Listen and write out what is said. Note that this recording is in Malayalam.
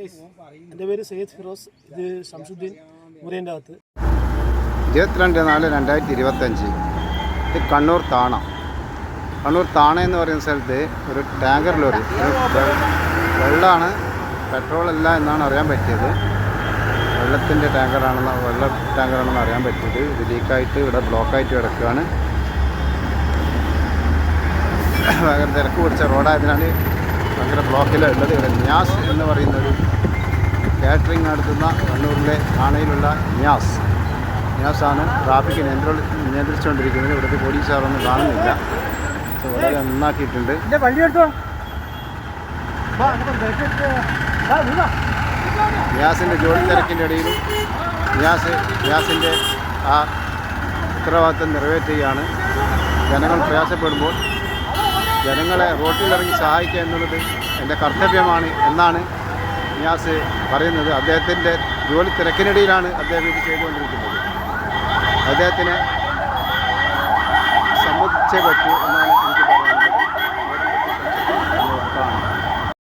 എൻ്റെ പേര് സയ്യിദ് ഫിറോസ്. ഇത് ഷംസുദ്ദീൻ മുറിയൻ്റെ അകത്ത്. 22/4/2025 ഇത് കണ്ണൂർ താണ എന്ന് പറയുന്ന സ്ഥലത്ത് ഒരു ടാങ്കർ ലോറി വെള്ളമാണ്, പെട്രോളല്ല എന്നാണ് അറിയാൻ പറ്റിയത്. വെള്ള ടാങ്കറാണെന്ന് അറിയാൻ പറ്റിയത്. ഇത് ലീക്കായിട്ട് ഇവിടെ ബ്ലോക്കായിട്ട് കിടക്കുകയാണ്. ഭയങ്കര തിരക്ക് പിടിച്ച റോഡായതിനാൽ ഭയങ്കര ബ്ലോക്കിലുള്ളത്. ഇവിടെ ന്യാസ് എന്ന് പറയുന്നൊരു കാറ്ററിംഗ് നടത്തുന്ന കണ്ണൂരിലെ താണയിലുള്ള ന്യാസാണ് ട്രാഫിക് നിയന്ത്രിച്ചുകൊണ്ടിരിക്കുന്നത്. ഇവിടുത്തെ പോലീസുകാരൊന്നും കാണുന്നില്ല. വളരെ നന്നാക്കിയിട്ടുണ്ട്. ന്യാസിൻ്റെ ജോലി തിരക്കിൻ്റെ ഇടയിലും ന്യാസിൻ്റെ ആ ഉത്തരവാദിത്തം നിറവേറ്റുകയാണ്. ജനങ്ങൾ പ്രയാസപ്പെടുമ്പോൾ ജനങ്ങളെ റോട്ടിലിറങ്ങി സഹായിക്കുക എന്നുള്ളത് എൻ്റെ കർത്തവ്യമാണ് എന്നാണ് ന്യാസ് പറയുന്നത്. അദ്ദേഹത്തിൻ്റെ ജോലി തിരക്കിനിടയിലാണ് അദ്ദേഹം ഇത് ചെയ്തുകൊണ്ടിരിക്കുന്നത്. അദ്ദേഹത്തിനെ സമ്മതിച്ചേ പറ്റൂ എന്നാണ്